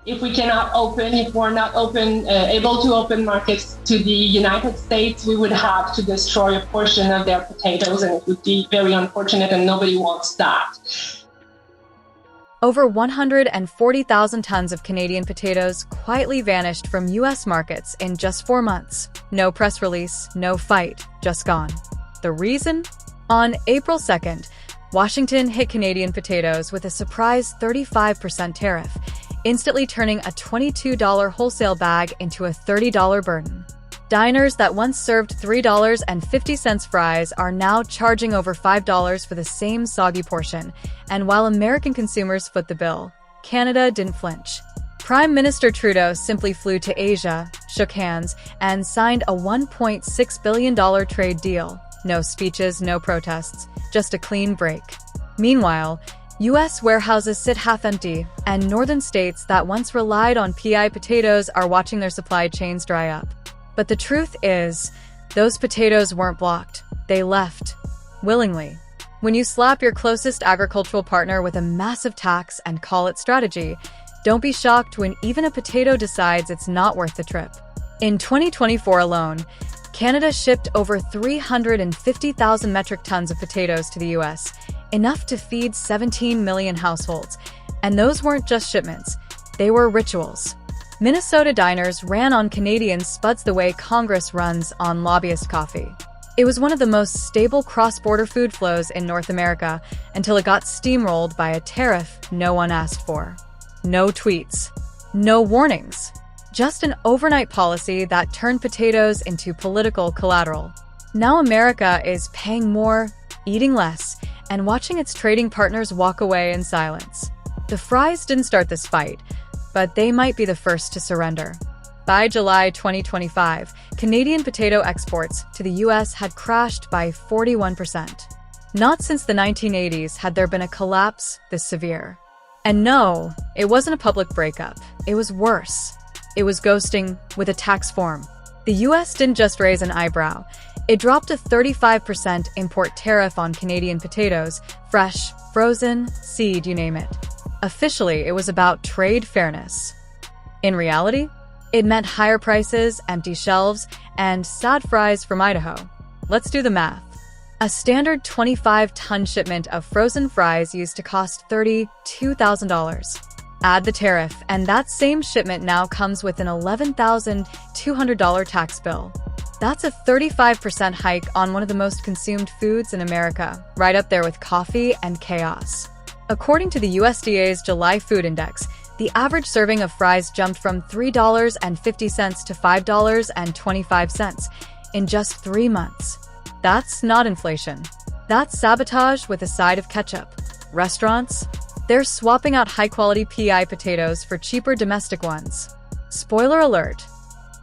If we cannot open, if we're not able to open markets to the United States, we would have to destroy a portion of their potatoes, and it would be very unfortunate, and nobody wants that. Over 140,000 tons of Canadian potatoes quietly vanished from U.S. markets in just 4 months. No press release, no fight, just gone. The reason? On April 2nd, Washington hit Canadian potatoes with a surprise 35% tariff, instantly turning a $22 wholesale bag into a $30 burden. Diners that once served $3.50 fries are now charging over $5 for the same soggy portion, and while American consumers foot the bill, Canada didn't flinch. Prime Minister Trudeau simply flew to Asia, shook hands, and signed a $1.6 billion trade deal. No speeches, no protests, just a clean break. Meanwhile, U.S. warehouses sit half-empty, and northern states that once relied on PI potatoes are watching their supply chains dry up. But the truth is, those potatoes weren't blocked. They left. Willingly. When you slap your closest agricultural partner with a massive tax and call it strategy, don't be shocked when even a potato decides it's not worth the trip. In 2024 alone, Canada shipped over 350,000 metric tons of potatoes to the U.S., enough to feed 17 million households. And those weren't just shipments, they were rituals. Minnesota diners ran on Canadian spuds the way Congress runs on lobbyist coffee. It was one of the most stable cross-border food flows in North America until it got steamrolled by a tariff no one asked for. No tweets, no warnings, just an overnight policy that turned potatoes into political collateral. Now America is paying more, eating less, and watching its trading partners walk away in silence. The fries didn't start this fight, but they might be the first to surrender. By July 2025, Canadian potato exports to the U.S. had crashed by 41%. Not since the 1980s had there been a collapse this severe. And no, it wasn't a public breakup. It was worse. It was ghosting with a tax form. The U.S. didn't just raise an eyebrow. It dropped a 35% import tariff on Canadian potatoes, fresh, frozen, seed, you name it. Officially, it was about trade fairness. In reality, it meant higher prices, empty shelves, and sad fries from Idaho. Let's do the math. A standard 25-ton shipment of frozen fries used to cost $32,000. Add the tariff, and that same shipment now comes with an $11,200 tax bill. That's a 35% hike on one of the most consumed foods in America, right up there with coffee and chaos. According to the USDA's July Food Index, the average serving of fries jumped from $3.50 to $5.25 in just 3 months. That's not inflation. That's sabotage with a side of ketchup. Restaurants? They're swapping out high-quality PI potatoes for cheaper domestic ones. Spoiler alert,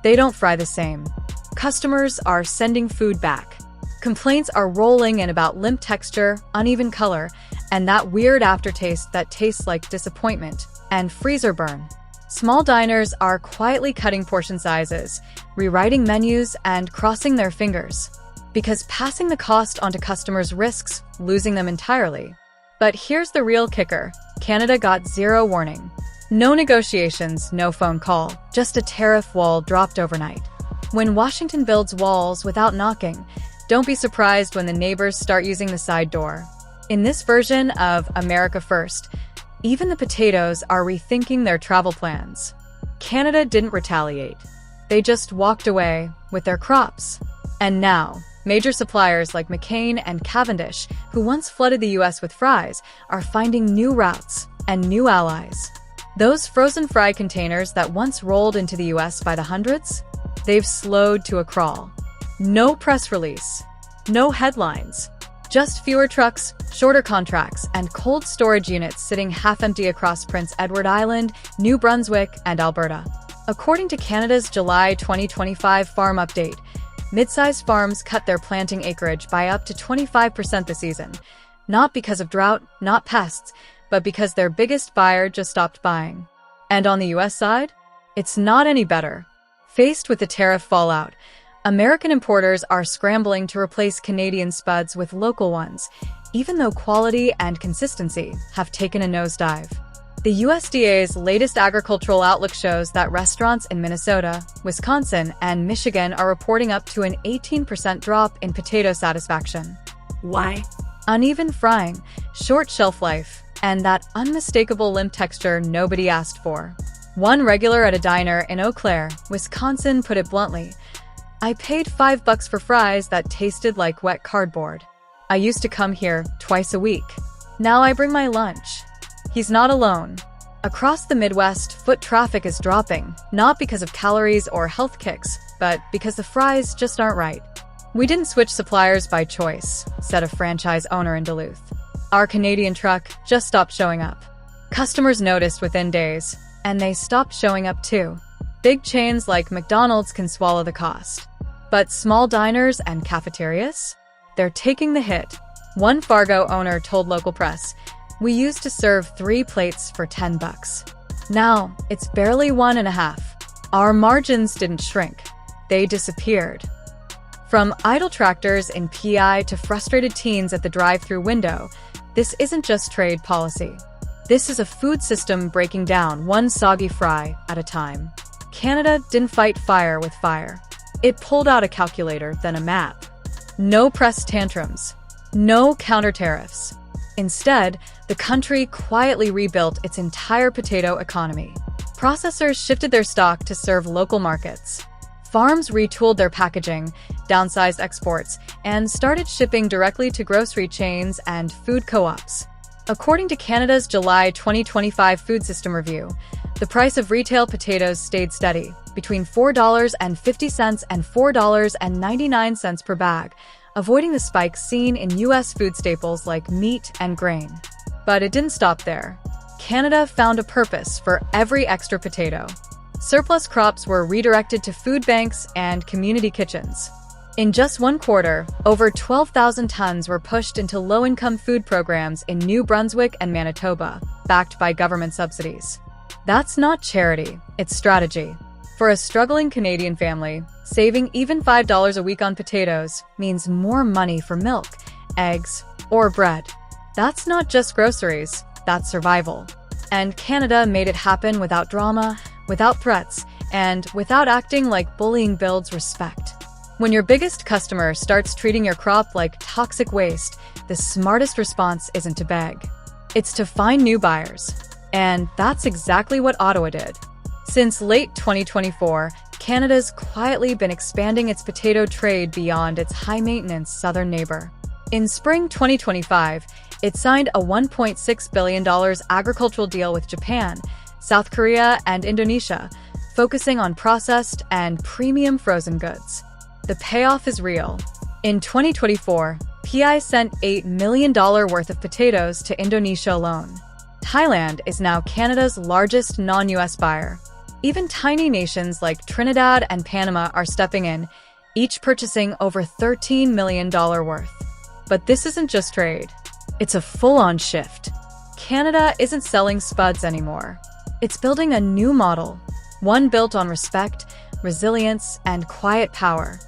they don't fry the same. Customers are sending food back. Complaints are rolling in about limp texture, uneven color, and that weird aftertaste that tastes like disappointment and freezer burn. Small diners are quietly cutting portion sizes, rewriting menus, and crossing their fingers. Because passing the cost onto customers risks losing them entirely. But here's the real kicker. Canada got zero warning. No negotiations, no phone call, just a tariff wall dropped overnight. When Washington builds walls without knocking, don't be surprised when the neighbors start using the side door. In this version of America First, even the potatoes are rethinking their travel plans. Canada didn't retaliate. They just walked away with their crops. And now, major suppliers like McCain and Cavendish, who once flooded the U.S. with fries, are finding new routes and new allies. Those frozen fry containers that once rolled into the U.S. by the hundreds, they've slowed to a crawl. No press release, no headlines, just fewer trucks, shorter contracts, and cold storage units sitting half-empty across Prince Edward Island, New Brunswick, and Alberta. According to Canada's July 2025 farm update, mid-sized farms cut their planting acreage by up to 25% this season, not because of drought, not pests, but because their biggest buyer just stopped buying. And on the U.S. side, it's not any better. Faced with the tariff fallout, American importers are scrambling to replace Canadian spuds with local ones, even though quality and consistency have taken a nosedive. The USDA's latest agricultural outlook shows that restaurants in Minnesota, Wisconsin, and Michigan are reporting up to an 18% drop in potato satisfaction. Why? Uneven frying, short shelf life, and that unmistakable limp texture nobody asked for. One regular at a diner in Eau Claire, Wisconsin put it bluntly, "I paid $5 for fries that tasted like wet cardboard. I used to come here twice a week. Now I bring my lunch." He's not alone. Across the Midwest, foot traffic is dropping, not because of calories or health kicks, but because the fries just aren't right. "We didn't switch suppliers by choice," said a franchise owner in Duluth. "Our Canadian truck just stopped showing up." Customers noticed within days, and they stopped showing up too. Big chains like McDonald's can swallow the cost. But small diners and cafeterias? They're taking the hit. One Fargo owner told local press, "We used to serve 3 plates for $10. Now, it's barely 1.5. Our margins didn't shrink. They disappeared." From idle tractors in PI to frustrated teens at the drive-thru window, this isn't just trade policy. This is a food system breaking down one soggy fry at a time. Canada didn't fight fire with fire. It pulled out a calculator, then a map. No press tantrums. No counter tariffs. Instead, the country quietly rebuilt its entire potato economy. Processors shifted their stock to serve local markets. Farms retooled their packaging, downsized exports, and started shipping directly to grocery chains and food co-ops. According to Canada's July 2025 Food System Review, the price of retail potatoes stayed steady, between $4.50 and $4.99 per bag, avoiding the spikes seen in U.S. food staples like meat and grain. But it didn't stop there. Canada found a purpose for every extra potato. Surplus crops were redirected to food banks and community kitchens. In just one quarter, over 12,000 tons were pushed into low-income food programs in New Brunswick and Manitoba, backed by government subsidies. That's not charity, it's strategy. For a struggling Canadian family, saving even $5 a week on potatoes means more money for milk, eggs, or bread. That's not just groceries, that's survival. And Canada made it happen without drama, without threats, and without acting like bullying builds respect. When your biggest customer starts treating your crop like toxic waste, the smartest response isn't to beg. It's to find new buyers. And that's exactly what Ottawa did. Since late 2024, Canada's quietly been expanding its potato trade beyond its high-maintenance southern neighbor. In spring 2025, it signed a $1.6 billion agricultural deal with Japan, South Korea, and Indonesia, focusing on processed and premium frozen goods. The payoff is real. In 2024, PI sent $8 million worth of potatoes to Indonesia alone. Thailand is now Canada's largest non-US buyer. Even tiny nations like Trinidad and Panama are stepping in, each purchasing over $13 million worth. But this isn't just trade. It's a full-on shift. Canada isn't selling spuds anymore. It's building a new model, one built on respect, resilience, and quiet power.